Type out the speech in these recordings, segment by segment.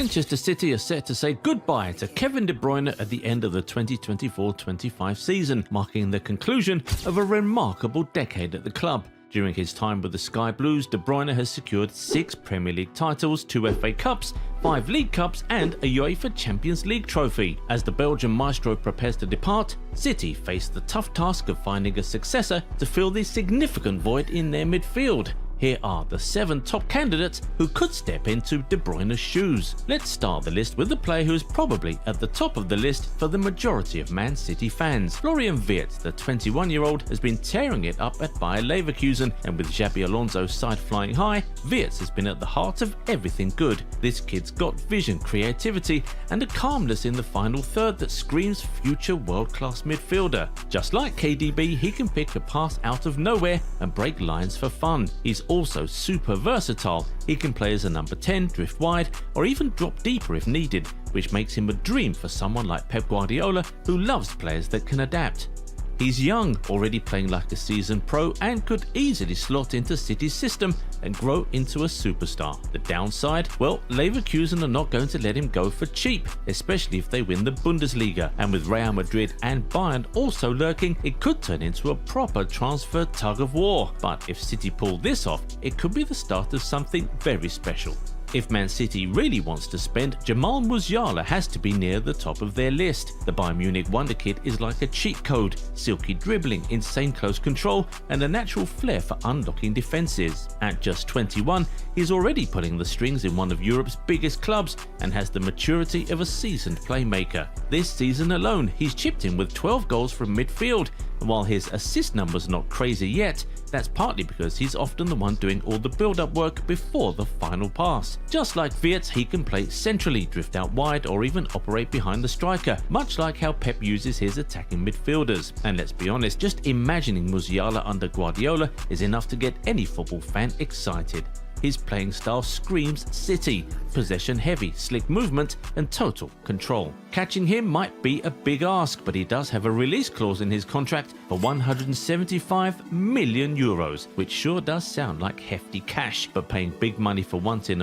Manchester City are set to say goodbye to Kevin De Bruyne at the end of the 2024-25 season, marking the conclusion of a remarkable decade at the club. During his time with the Sky Blues, De Bruyne has secured 6 Premier League titles, 2 FA Cups, 5 League Cups and a UEFA Champions League trophy. As the Belgian maestro prepares to depart, City face the tough task of finding a successor to fill the significant void in their midfield. Here are the 7 top candidates who could step into De Bruyne's shoes. Let's start the list with the player who is probably at the top of the list for the majority of Man City fans. Florian Wirtz, the 21-year-old, has been tearing it up at Bayer Leverkusen, and with Xabi Alonso's side flying high, Wirtz has been at the heart of everything good. This kid's got vision, creativity and a calmness in the final third that screams future world-class midfielder. Just like KDB, he can pick a pass out of nowhere and break lines for fun. He's also super versatile. He can play as a number 10, drift wide, or even drop deeper if needed, which makes him a dream for someone like Pep Guardiola, who loves players that can adapt. He's young, already playing like a seasoned pro, and could easily slot into City's system and grow into a superstar. The downside? Well, Leverkusen are not going to let him go for cheap, especially if they win the Bundesliga. And with Real Madrid and Bayern also lurking, it could turn into a proper transfer tug of war. But if City pull this off, it could be the start of something very special. If Man City really wants to spend, Jamal Musiala has to be near the top of their list. The Bayern Munich wonderkid is like a cheat code: silky dribbling, insane close control and a natural flair for unlocking defences. At just 21, he's already pulling the strings in one of Europe's biggest clubs and has the maturity of a seasoned playmaker. This season alone, he's chipped in with 12 goals from midfield, and while his assist number's not crazy yet, that's partly because he's often the one doing all the build-up work before the final pass. Just like Wirtz, he can play centrally, drift out wide or even operate behind the striker, much like how Pep uses his attacking midfielders. And let's be honest, just imagining Musiala under Guardiola is enough to get any football fan excited. His playing style screams City: possession heavy, slick movement and total control. Catching him might be a big ask, but he does have a release clause in his contract for 175 million euros, which sure does sound like hefty cash, but paying big money for once in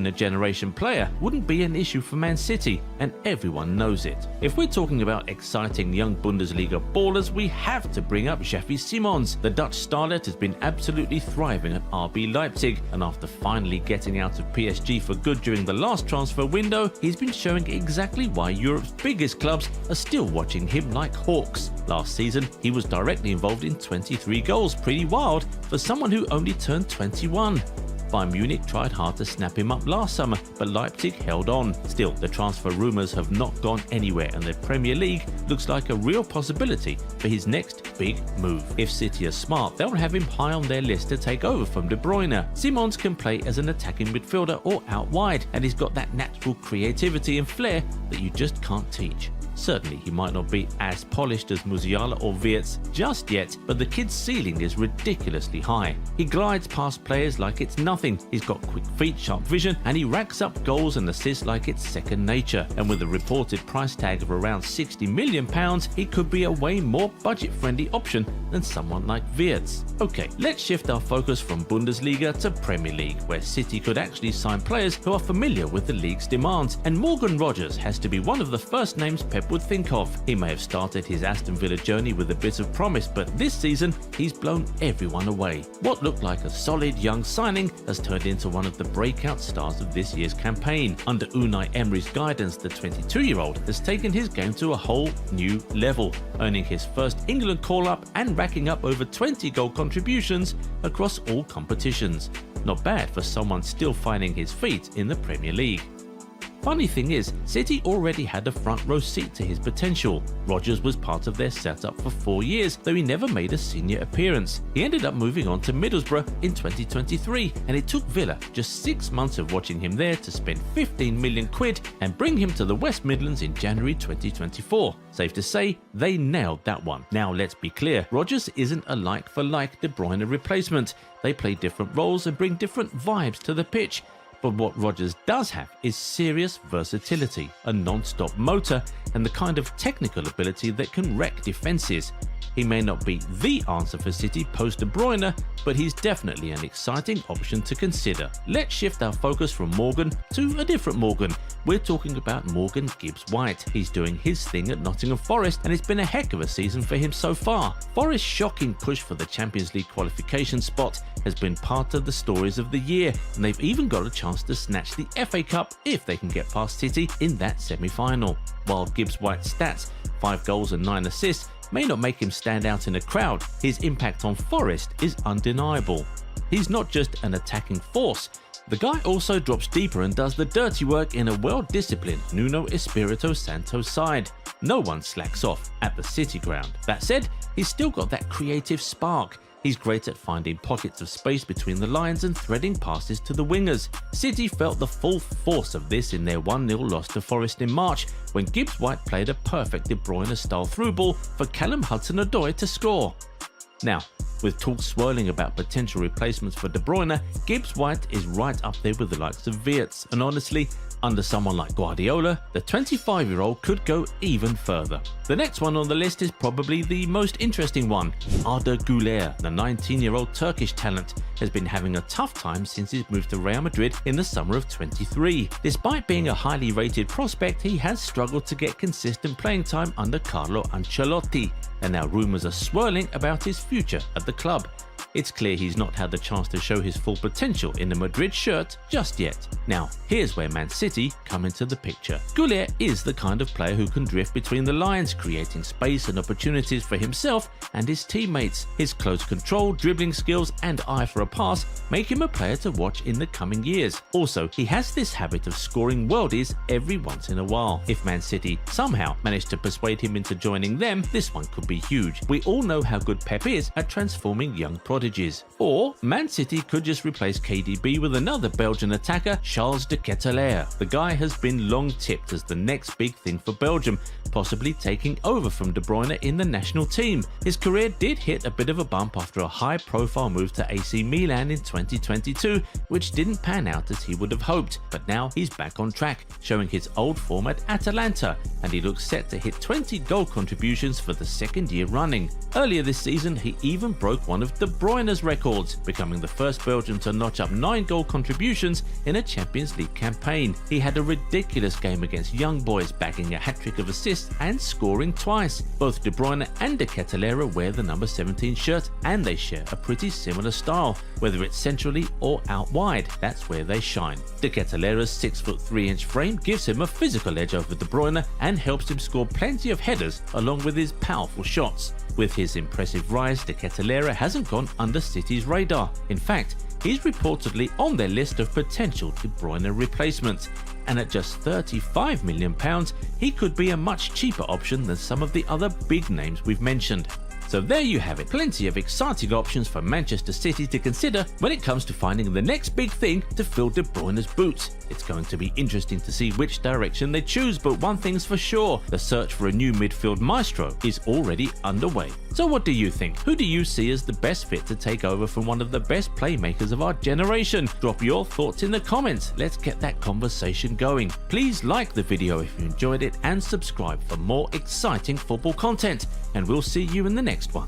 a generation player wouldn't be an issue for Man City, and everyone knows it. If we're talking about exciting young Bundesliga ballers, we have to bring up Xavi Simons. The Dutch starlet has been absolutely thriving at RB Leipzig, and after finally getting out of PSG for good during the last transfer window, he's been showing exactly why Europe's biggest clubs are still watching him like hawks. Last season, he was directly involved in 23 goals, pretty wild for someone who only turned 21. Bayern Munich tried hard to snap him up last summer, but Leipzig held on. Still, the transfer rumours have not gone anywhere, and the Premier League looks like a real possibility for his next big move. If City are smart, they'll have him high on their list to take over from De Bruyne. Simons can play as an attacking midfielder or out wide, and he's got that natural creativity and flair that you just can't teach. Certainly, he might not be as polished as Musiala or Wirtz just yet, but the kid's ceiling is ridiculously high. He glides past players like it's nothing, he's got quick feet, sharp vision, and he racks up goals and assists like it's second nature. And with a reported price tag of around £60 million, he could be a way more budget-friendly option than someone like Wirtz. Okay, let's shift our focus from Bundesliga to Premier League, where City could actually sign players who are familiar with the league's demands, and Morgan Rogers has to be one of the first names Pep would think of. He may have started his Aston Villa journey with a bit of promise, but this season he's blown everyone away. What looked like a solid young signing has turned into one of the breakout stars of this year's campaign. Under Unai Emery's guidance, the 22-year-old has taken his game to a whole new level, earning his first England call-up and racking up over 20 goal contributions across all competitions. Not bad for someone still finding his feet in the Premier League. Funny thing is, City already had a front row seat to his potential. Rodgers was part of their setup for 4 years, though he never made a senior appearance. He ended up moving on to Middlesbrough in 2023, and it took Villa just 6 months of watching him there to spend 15 million quid and bring him to the West Midlands in January 2024. Safe to say, they nailed that one. Now let's be clear, Rodgers isn't a like-for-like De Bruyne replacement. They play different roles and bring different vibes to the pitch. But what Rodgers does have is serious versatility, a non-stop motor, and the kind of technical ability that can wreck defences. He may not be the answer for City post De Bruyne, but he's definitely an exciting option to consider. Let's shift our focus from Morgan to a different Morgan. We're talking about Morgan Gibbs-White. He's doing his thing at Nottingham Forest, and it's been a heck of a season for him so far. Forest's shocking push for the Champions League qualification spot has been part of the stories of the year, and they've even got a chance to snatch the FA Cup if they can get past City in that semi-final. While Gibbs-White's stats, 5 goals and 9 assists, may not make him stand out in a crowd, his impact on Forest is undeniable. He's not just an attacking force. The guy also drops deeper and does the dirty work in a well-disciplined Nuno Espirito Santo's side. No one slacks off at the City ground. That said, he's still got that creative spark. He's great at finding pockets of space between the lines and threading passes to the wingers. City felt the full force of this in their 1-0 loss to Forest in March, when Gibbs-White played a perfect De Bruyne-style through ball for Callum Hudson-Odoi to score. Now, with talks swirling about potential replacements for De Bruyne, Gibbs-White is right up there with the likes of Wirtz, and honestly, under someone like Guardiola, the 25-year-old could go even further. The next one on the list is probably the most interesting one. Arda Güler, the 19-year-old Turkish talent, has been having a tough time since his move to Real Madrid in the summer of 23. Despite being a highly rated prospect, he has struggled to get consistent playing time under Carlo Ancelotti, and now rumours are swirling about his future at the club. It's clear he's not had the chance to show his full potential in the Madrid shirt just yet. Now, here's where Man City come into the picture. Güler is the kind of player who can drift between the lines, creating space and opportunities for himself and his teammates. His close control, dribbling skills and eye for a pass make him a player to watch in the coming years. Also, he has this habit of scoring worldies every once in a while. If Man City somehow managed to persuade him into joining them, this one could be huge. We all know how good Pep is at transforming young prodigies. Or Man City could just replace KDB with another Belgian attacker, Charles de Ketelaere. The guy has been long tipped as the next big thing for Belgium, possibly taking over from De Bruyne in the national team. His career did hit a bit of a bump after a high-profile move to AC Milan in 2022, which didn't pan out as he would have hoped, but now he's back on track, showing his old form at Atalanta, and he looks set to hit 20 goal contributions for the second year running. Earlier this season, he even broke one of De Bruyne's records, becoming the first Belgian to notch up 9 goal contributions in a Champions League campaign. He had a ridiculous game against Young Boys, bagging a hat-trick of assists and scoring twice. Both De Bruyne and de Ketelaere wear the number 17 shirt, and they share a pretty similar style. Whether it's centrally or out wide, that's where they shine. De Ketelaere's 6'3" frame gives him a physical edge over De Bruyne and helps him score plenty of headers along with his powerful shots. With his impressive rise, de Ketelaere hasn't gone under City's radar. In fact, he's reportedly on their list of potential De Bruyne replacements, and at just £35 million, he could be a much cheaper option than some of the other big names we've mentioned. So there you have it, plenty of exciting options for Manchester City to consider when it comes to finding the next big thing to fill De Bruyne's boots. It's going to be interesting to see which direction they choose, but one thing's for sure, the search for a new midfield maestro is already underway. So what do you think? Who do you see as the best fit to take over from one of the best playmakers of our generation? Drop your thoughts in the comments, let's get that conversation going. Please like the video if you enjoyed it and subscribe for more exciting football content, and we'll see you in the next one.